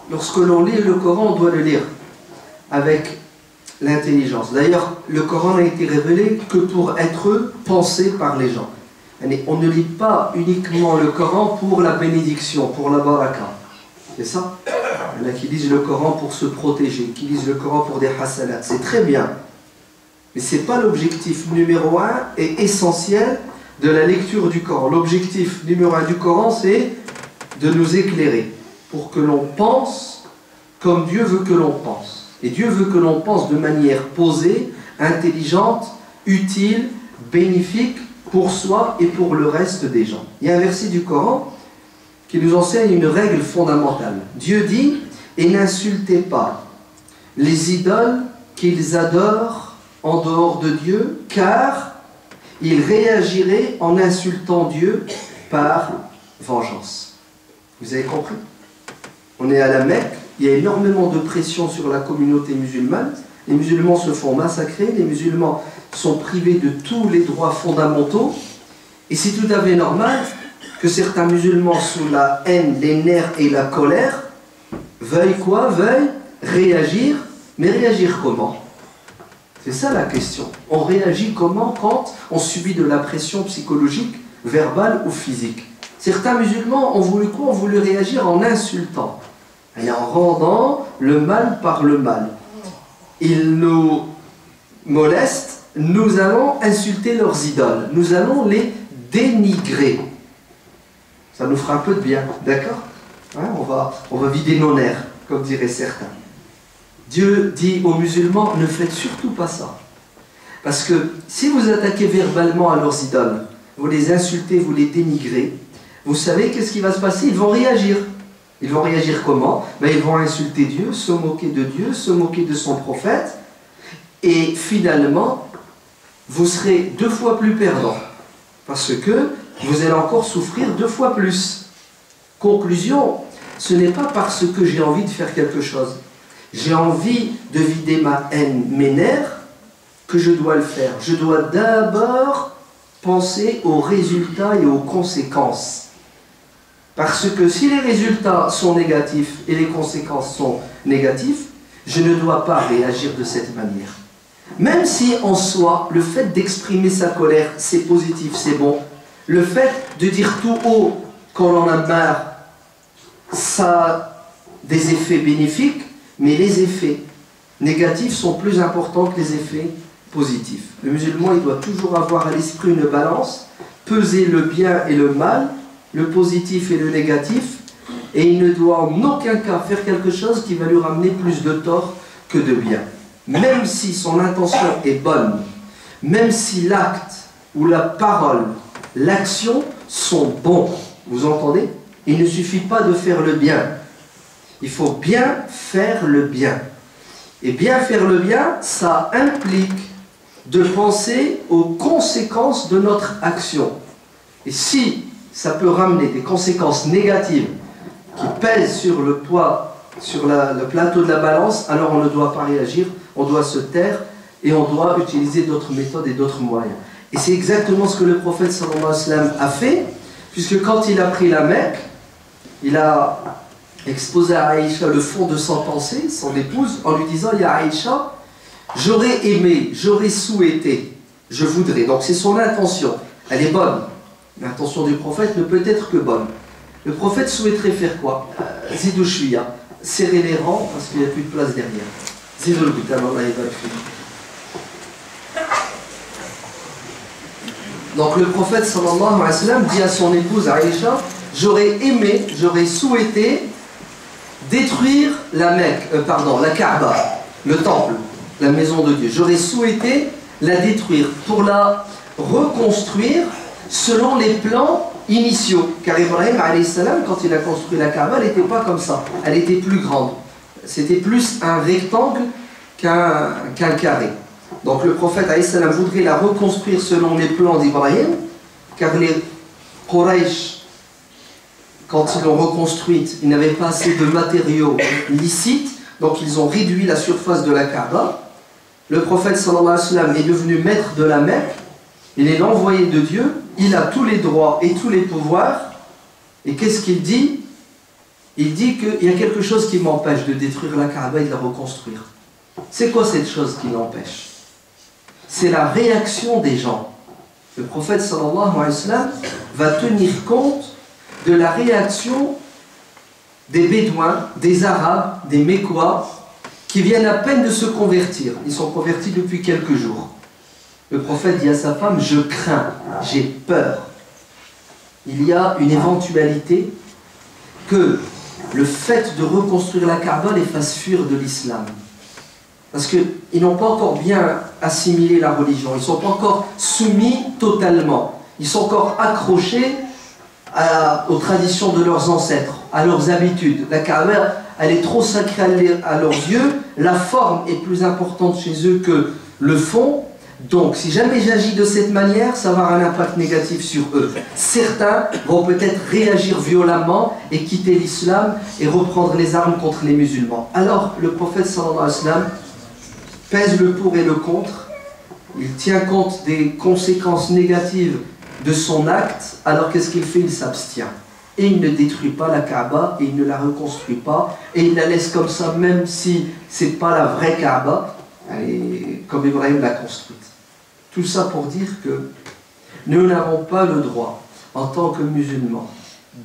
lorsque l'on lit le Coran, on doit le lire avec l'intelligence. D'ailleurs, le Coran n'a été révélé que pour être pensé par les gens. On ne lit pas uniquement le Coran pour la bénédiction, pour la baraka. C'est ça? Il y en a qui lisent le Coran pour se protéger, qui lisent le Coran pour des hasanats. C'est très bien. Mais ce n'est pas l'objectif numéro 1 et essentiel de la lecture du Coran. L'objectif numéro 1 du Coran, c'est de nous éclairer pour que l'on pense comme Dieu veut que l'on pense. Et Dieu veut que l'on pense de manière posée, intelligente, utile, bénéfique pour soi et pour le reste des gens. Il y a un verset du Coran qui nous enseigne une règle fondamentale. Dieu dit « Et n'insultez pas les idoles qu'ils adorent en dehors de Dieu, car ils réagiraient en insultant Dieu par vengeance. » Vous avez compris? On est à la Mecque, il y a énormément de pression sur la communauté musulmane. Les musulmans se font massacrer, les musulmans sont privés de tous les droits fondamentaux. Et c'est tout à fait normal que certains musulmans, sous la haine, les nerfs et la colère, veuillent quoi? Veuillent réagir. Mais réagir comment? C'est ça la question. On réagit comment quand on subit de la pression psychologique, verbale ou physique? Certains musulmans ont voulu quoi? Ont voulu réagir en insultant, et en rendant le mal par le mal. Ils nous molestent, nous allons insulter leurs idoles, nous allons les dénigrer. Ça nous fera un peu de bien, d'accord? Hein, on va vider nos nerfs, comme diraient certains. Dieu dit aux musulmans, ne faites surtout pas ça. Parce que si vous attaquez verbalement à leurs idoles, vous les insultez, vous les dénigrez, vous savez qu'est-ce qui va se passer? Ils vont réagir. Ils vont réagir comment? Ben, ils vont insulter Dieu, se moquer de Dieu, se moquer de son prophète. Et finalement, vous serez 2 fois plus perdant. Parce que vous allez encore souffrir 2 fois plus. Conclusion, ce n'est pas parce que j'ai envie de faire quelque chose. J'ai envie de vider ma haine, mes nerfs, que je dois le faire. Je dois d'abord penser aux résultats et aux conséquences. Parce que si les résultats sont négatifs et les conséquences sont négatives, je ne dois pas réagir de cette manière. Même si en soi, le fait d'exprimer sa colère, c'est positif, c'est bon. Le fait de dire tout haut qu'on en a marre, ça a des effets bénéfiques, mais les effets négatifs sont plus importants que les effets positifs. Le musulman, il doit toujours avoir à l'esprit une balance, peser le bien et le mal, le positif et le négatif, et il ne doit en aucun cas faire quelque chose qui va lui ramener plus de tort que de bien. Même si son intention est bonne, même si l'acte ou la parole, l'action sont bons, vous entendez? Il ne suffit pas de faire le bien. Il faut bien faire le bien. Et bien faire le bien, ça implique de penser aux conséquences de notre action. Et si ça peut ramener des conséquences négatives qui pèsent sur le poids, sur le plateau de la balance, alors on ne doit pas réagir, on doit se taire et on doit utiliser d'autres méthodes et d'autres moyens. Et c'est exactement ce que le prophète sallallahu alayhi wa sallam a fait, puisque quand il a pris la Mecque, il a exposé à Aïcha le fond de son pensée, son épouse, en lui disant « Ya Aïcha, j'aurais aimé, j'aurais souhaité, je voudrais ». Donc c'est son intention, elle est bonne. L'intention du prophète ne peut être que bonne. Le prophète souhaiterait faire quoi? Zidou shwiya, serrer les rangs parce qu'il n'y a plus de place derrière. Zidou l-boutan, Allah yabarak fik. Donc le prophète sallallahu alayhi wa sallam dit à son épouse Aïcha, j'aurais aimé, j'aurais souhaité détruire la Mecque, la Kaaba, le temple, la maison de Dieu. J'aurais souhaité la détruire pour la reconstruire selon les plans initiaux. Car Ibrahim alayhi salam, quand il a construit la Kaaba, elle n'était pas comme ça. Elle était plus grande. C'était plus un rectangle qu'un carré. Donc le prophète alayhi salam voudrait la reconstruire selon les plans d'Ibrahim, car les Quraysh, quand ils l'ont reconstruite, ils n'avaient pas assez de matériaux licites, donc ils ont réduit la surface de la Kaaba. Le prophète sallallahu alayhi wa sallam est devenu maître de la Mecque, il est l'envoyé de Dieu, il a tous les droits et tous les pouvoirs, et qu'est-ce qu'il dit? il dit qu'il y a quelque chose qui m'empêche de détruire la Kaaba et de la reconstruire. C'est quoi cette chose qui l'empêche? C'est la réaction des gens. Le prophète sallallahu alayhi wa sallam va tenir compte de la réaction des Bédouins, des Arabes, des Mécois, qui viennent à peine de se convertir. Ils sont convertis depuis quelques jours. Le prophète dit à sa femme, je crains, j'ai peur. Il y a une éventualité que le fait de reconstruire la Kaaba les fasse fuir de l'islam. Parce qu'ils n'ont pas encore bien assimilé la religion, ils ne sont pas encore soumis totalement. Ils sont encore accrochés aux traditions de leurs ancêtres, à leurs habitudes. La Kaaba, elle est trop sacrée à leurs yeux, la forme est plus importante chez eux que le fond. Donc, si jamais j'agis de cette manière, ça va avoir un impact négatif sur eux. Certains vont peut-être réagir violemment et quitter l'islam et reprendre les armes contre les musulmans. Alors, le prophète sallallahu alayhi wa sallam pèse le pour et le contre. Il tient compte des conséquences négatives de son acte. Alors, qu'est-ce qu'il fait? Il s'abstient. Et il ne détruit pas la Kaaba et il ne la reconstruit pas. Et il la laisse comme ça, même si ce n'est pas la vraie Kaaba, comme Ibrahim l'a construite. Tout ça pour dire que nous n'avons pas le droit, en tant que musulmans,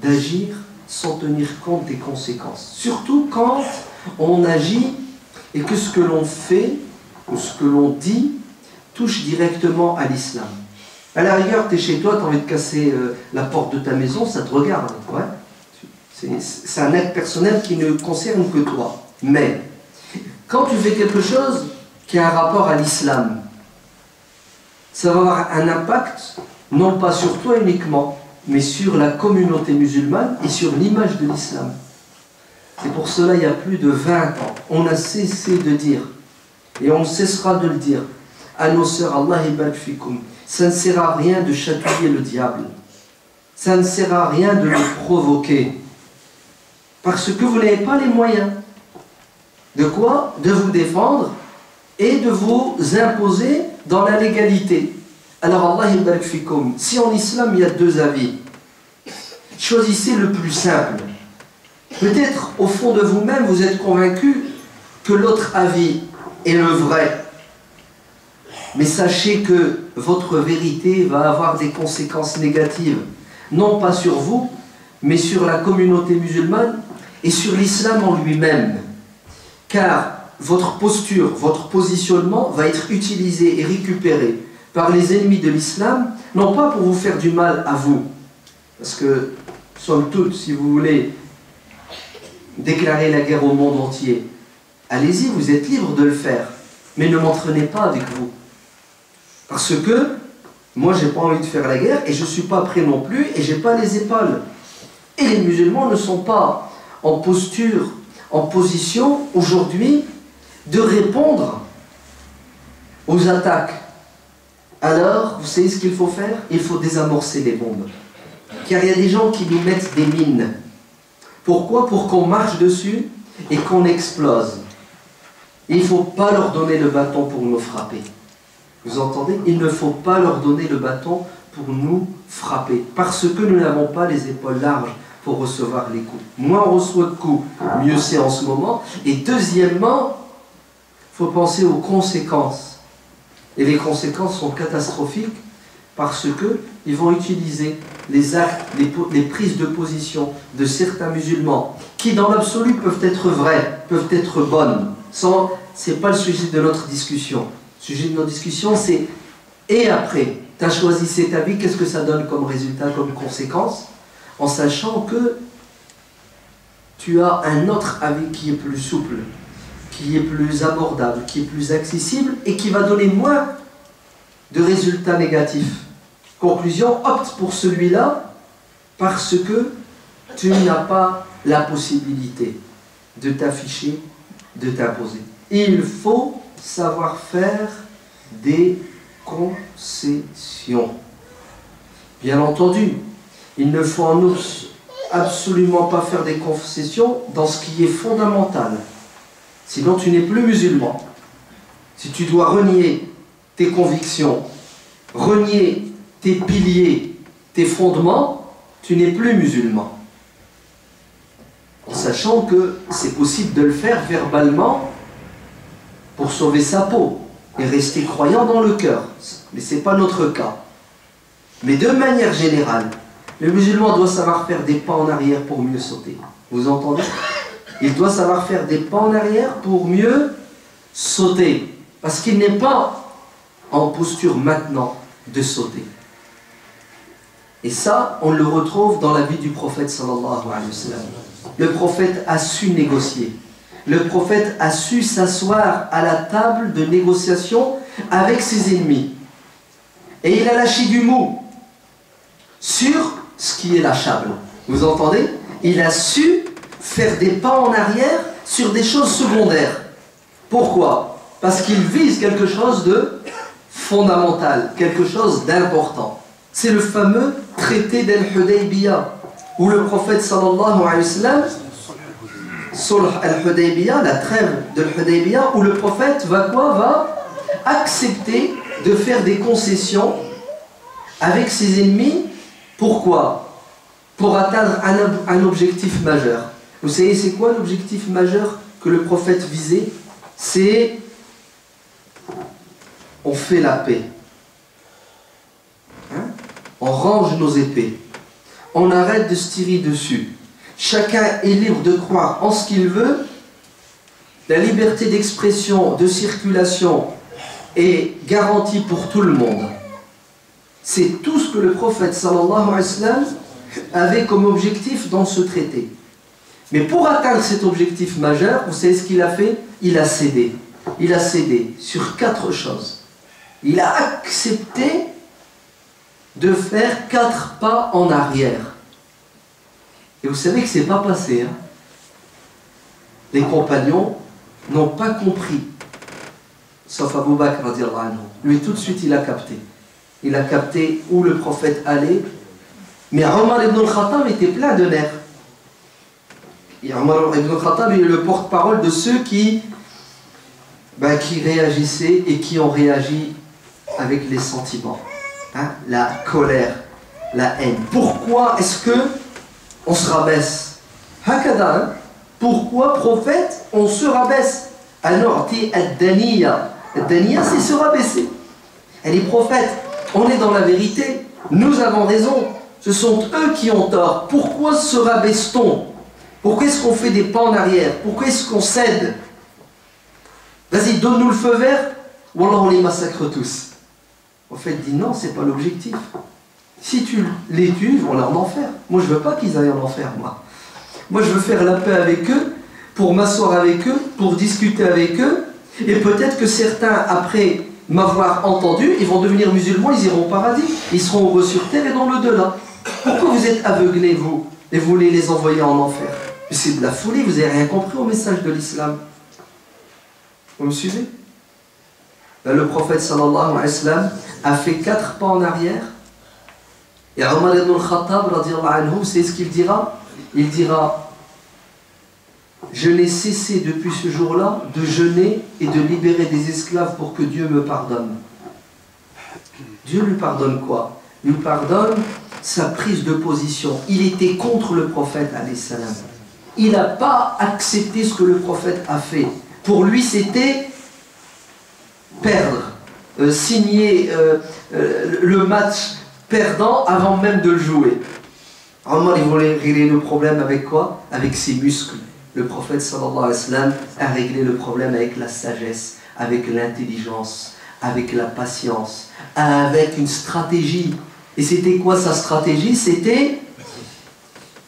d'agir sans tenir compte des conséquences. Surtout quand on agit et que ce que l'on fait, ou ce que l'on dit, touche directement à l'islam. À la rigueur, tu es chez toi, tu as envie de casser la porte de ta maison, ça te regarde. Ouais. C'est un acte personnel qui ne concerne que toi. Mais, quand tu fais quelque chose qui a un rapport à l'islam, ça va avoir un impact, non pas sur toi uniquement, mais sur la communauté musulmane et sur l'image de l'islam. C'est pour cela, il y a plus de 20 ans, on a cessé de dire, et on cessera de le dire, à nos sœurs, Allah ibarak fikum, ça ne sert à rien de chatouiller le diable, ça ne sert à rien de le provoquer, parce que vous n'avez pas les moyens. De quoi? De vous défendre et de vous imposer dans la légalité. Alors Allah ibarak fikum, si en islam il y a deux avis, choisissez le plus simple. Peut-être au fond de vous-même vous êtes convaincu que l'autre avis est le vrai, mais sachez que votre vérité va avoir des conséquences négatives, non pas sur vous, mais sur la communauté musulmane et sur l'islam en lui-même. Car votre posture, votre positionnement va être utilisé et récupéré par les ennemis de l'islam, non pas pour vous faire du mal à vous, parce que, somme toute, si vous voulez déclarer la guerre au monde entier, allez-y, vous êtes libre de le faire, mais ne m'entraînez pas avec vous. Parce que, moi, j'ai pas envie de faire la guerre, et je ne suis pas prêt non plus, et j'ai pas les épaules. Et les musulmans ne sont pas en posture, en position, aujourd'hui, de répondre aux attaques. Alors, vous savez ce qu'il faut faire? Il faut désamorcer les bombes. Car il y a des gens qui nous mettent des mines. Pourquoi? Pour qu'on marche dessus et qu'on explose. Il ne faut pas leur donner le bâton pour nous frapper. Vous entendez? Il ne faut pas leur donner le bâton pour nous frapper. Parce que nous n'avons pas les épaules larges pour recevoir les coups. Moins on reçoit de coups, mieux c'est en ce moment. Et deuxièmement, il faut penser aux conséquences. Et les conséquences sont catastrophiques parce qu'ils vont utiliser les actes, les prises de position de certains musulmans qui dans l'absolu peuvent être vraies, peuvent être bonnes. Ce n'est pas le sujet de notre discussion. Le sujet de notre discussion c'est et après, tu as choisi cet avis, qu'est-ce que ça donne comme résultat, comme conséquence, en sachant que tu as un autre avis qui est plus souple, qui est plus abordable, qui est plus accessible et qui va donner moins de résultats négatifs. Conclusion, opte pour celui-là parce que tu n'as pas la possibilité de t'afficher, de t'imposer. Il faut savoir faire des concessions. Bien entendu, il ne faut en outre absolument pas faire des concessions dans ce qui est fondamental. Sinon, tu n'es plus musulman. Si tu dois renier tes convictions, renier tes piliers, tes fondements, tu n'es plus musulman. sachant que c'est possible de le faire verbalement pour sauver sa peau et rester croyant dans le cœur. Mais ce n'est pas notre cas. Mais de manière générale, le musulman doit savoir faire des pas en arrière pour mieux sauter. Vous entendez? Il doit savoir faire des pas en arrière pour mieux sauter. Parce qu'il n'est pas en posture maintenant de sauter. Et ça, on le retrouve dans la vie du prophète sallallahu alayhi wa sallam. Le prophète a su négocier. Le prophète a su s'asseoir à la table de négociation avec ses ennemis. Et il a lâché du mot sur ce qui est lâchable. Vous entendez? Il a su faire des pas en arrière sur des choses secondaires. Pourquoi? Parce qu'il vise quelque chose de fondamental, quelque chose d'important. C'est le fameux traité d'Al-Hudaybiyah, où le prophète sallallahu alayhi wa sallam, Sulh al-Hudaybiyah, la trêve de l'Hudaybiyah, où le prophète va accepter de faire des concessions avec ses ennemis. Pourquoi? Pour atteindre un objectif majeur. Vous savez, c'est quoi l'objectif majeur que le prophète visait? C'est on fait la paix. Hein? On range nos épées. On arrête de se tirer dessus. Chacun est libre de croire en ce qu'il veut. La liberté d'expression, de circulation est garantie pour tout le monde. C'est tout ce que le prophète sallallahu alayhi wa sallam avait comme objectif dans ce traité. Mais pour atteindre cet objectif majeur, vous savez ce qu'il a fait? Il a cédé. Il a cédé sur 4 choses. Il a accepté de faire 4 pas en arrière. Et vous savez que ce n'est pas passé. Hein? Les compagnons n'ont pas compris. Sauf Abu Bakr radiallahu anhu. Lui, tout de suite, il a capté. Il a capté où le prophète allait. Mais Omar ibn al-Khattab était plein de nerfs. Et Omar ibn al-Khattab est le porte-parole de ceux qui réagissaient et qui ont réagi avec les sentiments. Hein? La colère, la haine. Pourquoi est-ce que on se rabaisse? Hakada, hein? Pourquoi, prophète, on se rabaisse? Anorti ad-daniya. Ad-daniya, c'est se rabaisser. Elle est prophète. On est dans la vérité. Nous avons raison. Ce sont eux qui ont tort. Pourquoi se rabaisse-t-on? Pourquoi est-ce qu'on fait des pas en arrière? Pourquoi est-ce qu'on cède? Vas-y, donne-nous le feu vert. Wallah, on les massacre tous. En fait, dit non, c'est pas l'objectif. Si tu les tues, ils vont aller en enfer. Moi, je veux pas qu'ils aillent en enfer, moi. Moi, je veux faire la paix avec eux, pour m'asseoir avec eux, pour discuter avec eux. Et peut-être que certains, après m'avoir entendu, ils vont devenir musulmans, ils iront au paradis. Ils seront heureux sur terre et dans l'au-delà. Pourquoi vous êtes aveuglés, vous, et vous voulez les envoyer en enfer? C'est de la folie, vous n'avez rien compris au message de l'islam. Vous me suivez? Là, le prophète sallallahu alayhi wa sallam a fait 4 pas en arrière. Et Omar ibn al-Khattab, radiallahu anhu, c'est ce qu'il dira? Il dira: je n'ai cessé depuis ce jour-là de jeûner et de libérer des esclaves pour que Dieu me pardonne. Dieu lui pardonne quoi? Il lui pardonne sa prise de position. Il était contre le prophète alayhi salam. Il n'a pas accepté ce que le prophète a fait. Pour lui, c'était perdre, signer le match perdant avant même de le jouer. Omar, il voulait régler le problème avec quoi? Avec ses muscles. Le prophète sallallahu alayhi wa sallam a réglé le problème avec la sagesse, avec l'intelligence, avec la patience, avec une stratégie. Et c'était quoi sa stratégie? C'était,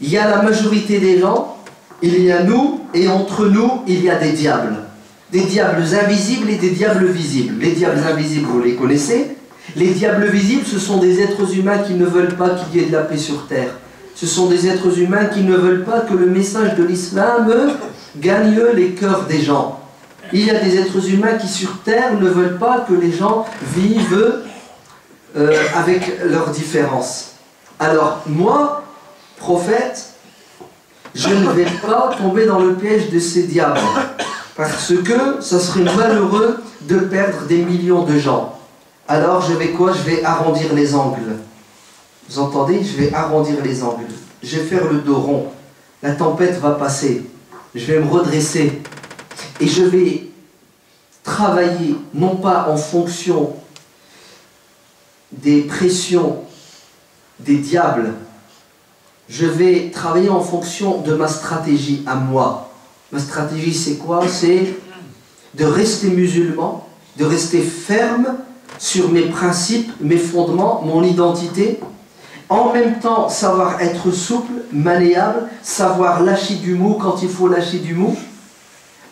il y a la majorité des gens, il y a nous, et entre nous, il y a des diables. Des diables invisibles et des diables visibles. Les diables invisibles, vous les connaissez. Les diables visibles, ce sont des êtres humains qui ne veulent pas qu'il y ait de la paix sur terre. Ce sont des êtres humains qui ne veulent pas que le message de l'islam gagne les cœurs des gens. Il y a des êtres humains qui sur terre ne veulent pas que les gens vivent avec leurs différences. Alors moi, prophète, je ne vais pas tomber dans le piège de ces diables. Parce que ça serait malheureux de perdre des millions de gens. Alors je vais quoi? Je vais arrondir les angles. Vous entendez? Je vais arrondir les angles. Je vais faire le dos rond. la tempête va passer, je vais me redresser et je vais travailler non pas en fonction des pressions des diables, je vais travailler en fonction de ma stratégie à moi. Ma stratégie, c'est quoi? C'est de rester musulman, de rester ferme sur mes principes, mes fondements, mon identité. En même temps, savoir être souple, malléable, savoir lâcher du mou quand il faut lâcher du mou.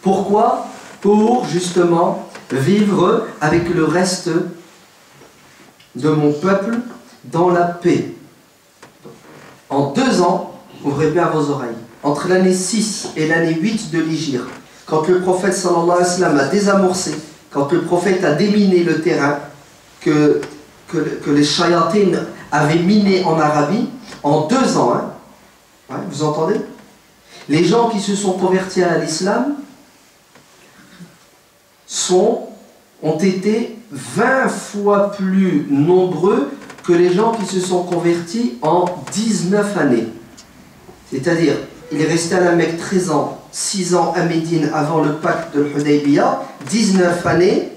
Pourquoi? Pour justement vivre avec le reste de mon peuple dans la paix. En 2 ans, ouvrez bien vos oreilles, entre l'année 6 et l'année 8 de l'Hégire, quand le prophète sallallahu alayhi wa sallam a désamorcé, quand le prophète a déminé le terrain que les shayatines avaient miné en Arabie, en 2 ans, hein, ouais, vous entendez? Les gens qui se sont convertis à l'islam ont été 20 fois plus nombreux que les gens qui se sont convertis en 19 années. C'est-à-dire, il est resté à la Mecque 13 ans, 6 ans à Médine avant le pacte de l'Hudaybiyah, 19 années.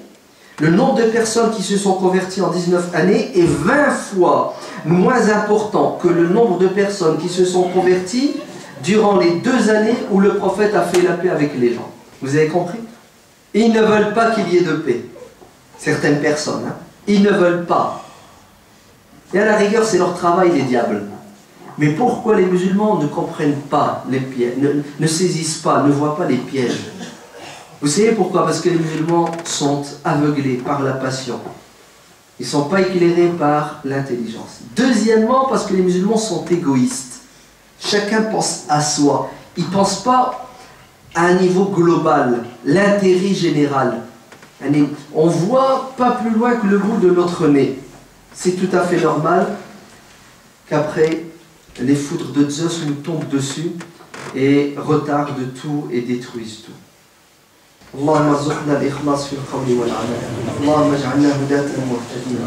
Le nombre de personnes qui se sont converties en 19 années est 20 fois moins important que le nombre de personnes qui se sont converties durant les 2 années où le prophète a fait la paix avec les gens. Vous avez compris? Ils ne veulent pas qu'il y ait de paix. Certaines personnes, hein, ils ne veulent pas. Et à la rigueur, c'est leur travail, les diables. Mais pourquoi les musulmans ne comprennent pas les pièges, ne saisissent pas, ne voient pas les pièges? Vous savez pourquoi? Parce que les musulmans sont aveuglés par la passion. Ils ne sont pas éclairés par l'intelligence. Deuxièmement, parce que les musulmans sont égoïstes. Chacun pense à soi. Ils ne pensent pas à un niveau global, l'intérêt général. On voit pas plus loin que le bout de notre nez. C'est tout à fait normal qu'après, les foudres de Zeus nous tombent dessus et retardent tout et détruisent tout. اللهم ارزقنا الإخلاص في القول والعمل اللهم اجعلنا هداة مهتدين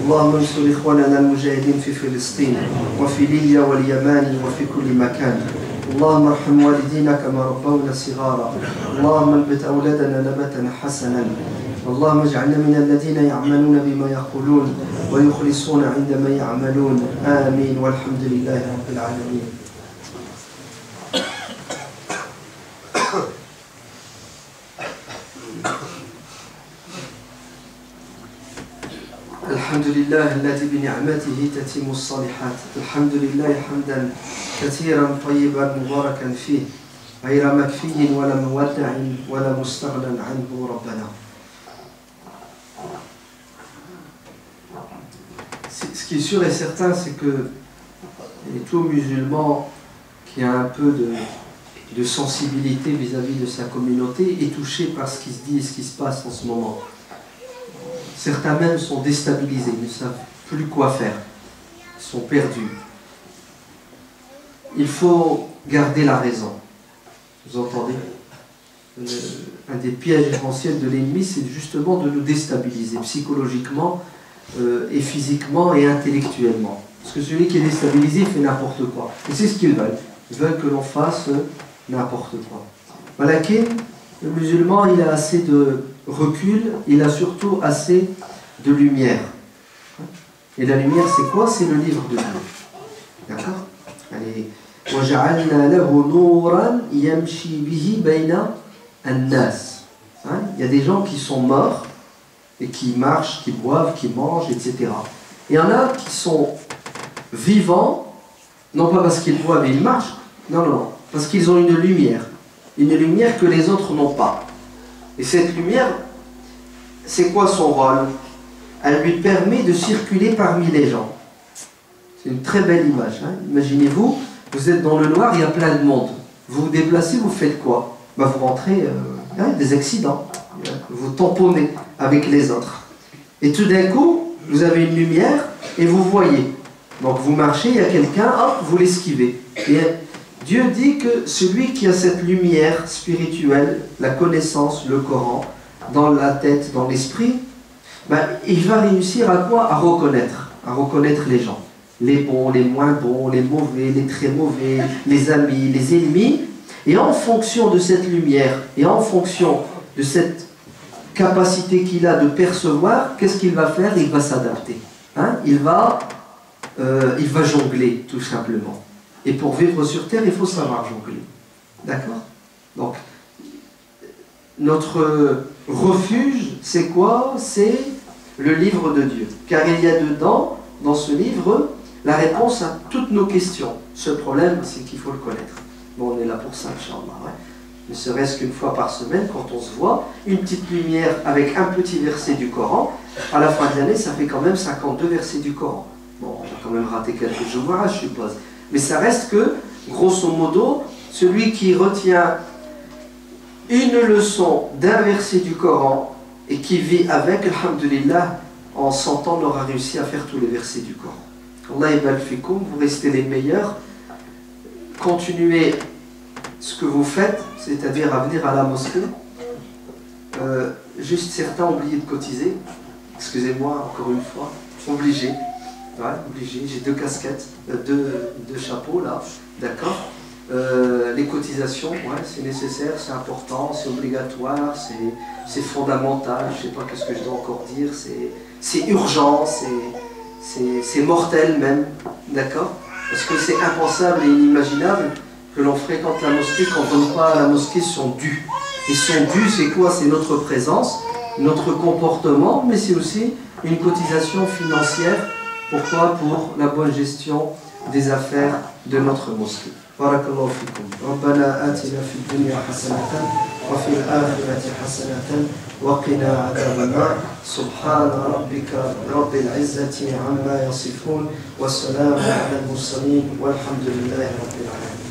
اللهم انصر إخواننا المجاهدين في فلسطين وفي ليبيا واليمن وفي كل مكان اللهم ارحم والدينا كما ربونا صغارا اللهم انبت أولادنا نباتا حسنا اللهم اجعلنا من الذين يعملون بما يقولون ويخلصون عندما يعملون آمين والحمد لله رب العالمين. الحمد لله الذي بنعمته تتم الصالحات الحمد لله حمدا كثيرا طيبا مباركا فيه غير مكفي ولا مودع ولا مستغنى عنه ربنا. Ce qui est sûr et certain, c'est que tout musulman qui a un peu de sensibilité vis-à-vis de sa communauté est touché par ce qui se dit et ce qui se passe en ce moment. Certains même sont déstabilisés, ils ne savent plus quoi faire, ils sont perdus. Il faut garder la raison. Vous entendez? Un des pièges essentiels de l'ennemi, c'est justement de nous déstabiliser psychologiquement et physiquement et intellectuellement. Parce que celui qui est déstabilisé, il fait n'importe quoi. Et c'est ce qu'ils veulent. Ils veulent que l'on fasse n'importe quoi. Malakin, le musulman, il a assez de recul, il a surtout assez de lumière. Et la lumière, c'est quoi? C'est le livre de Dieu. D'accord? Allez. وَجَعَلْنَا لَهُ نُورًا يَمْشِي بِهِ بَيْنَ النَّاسِ. Il y a des gens qui sont morts et qui marchent, qui boivent, qui mangent, etc. Et il y en a qui sont vivants, non pas parce qu'ils boivent et ils marchent, non, parce qu'ils ont une lumière que les autres n'ont pas. Et cette lumière, c'est quoi son rôle? Elle lui permet de circuler parmi les gens. C'est une très belle image. Hein? Imaginez-vous, vous êtes dans le noir, il y a plein de monde. Vous vous déplacez, vous faites quoi? Vous rentrez, des accidents. Vous tamponnez avec les autres. Et tout d'un coup, vous avez une lumière et vous voyez. Donc vous marchez, il y a quelqu'un, hop, vous l'esquivez. Et Dieu dit que celui qui a cette lumière spirituelle, la connaissance, le Coran, dans la tête, dans l'esprit, il va réussir à quoi? À reconnaître les gens. les bons, les moins bons, les mauvais, les très mauvais, les amis, les ennemis. Et en fonction de cette lumière, et en fonction de cette capacité qu'il a de percevoir, qu'est-ce qu'il va faire? Il va s'adapter. Hein? Il va jongler, tout simplement. Et pour vivre sur Terre, il faut savoir jongler. D'accord? Donc, notre refuge, c'est quoi? C'est le livre de Dieu. Car il y a dedans, dans ce livre, la réponse à toutes nos questions. Ce problème, c'est qu'il faut le connaître. Bon, on est là pour ça, Inch'Allah. Ouais. Ne serait-ce qu'une fois par semaine, quand on se voit, une petite lumière avec un petit verset du Coran, à la fin de l'année, ça fait quand même 52 versets du Coran. Bon, on va quand même rater quelques jours, je suppose. Mais ça reste que, grosso modo, celui qui retient une leçon d'un verset du Coran et qui vit avec, alhamdulillah, en 100 ans, on aura réussi à faire tous les versets du Coran. Allah ibal fikoum, vous restez les meilleurs. Continuez ce que vous faites, c'est-à-dire à venir à la mosquée. Juste certains ont oublié de cotiser. Excusez-moi, encore une fois. Obligé. Ouais, obligé. J'ai 2 casquettes, deux chapeaux là. D'accord. Les cotisations, ouais, c'est nécessaire, c'est important, c'est obligatoire, c'est fondamental. Je ne sais pas qu'est-ce que je dois encore dire. C'est urgent, c'est mortel même. D'accord. Parce que c'est impensable et inimaginable que l'on fréquente la mosquée quand on ne donne pas à la mosquée son dû. Et son dû, c'est quoi? C'est notre présence, notre comportement, mais c'est aussi une cotisation financière. Pourquoi? Pour la bonne gestion des affaires de notre mosquée. Barakallahu fikum. Rabbana atina fid dunya hasanatan wa fil akhirati hasanatan wa qina adhaban nar. Subhana rabbika rabbil izzati amma yasifun wa salamun ala al mursalin walhamdulillahi rabbil alamin.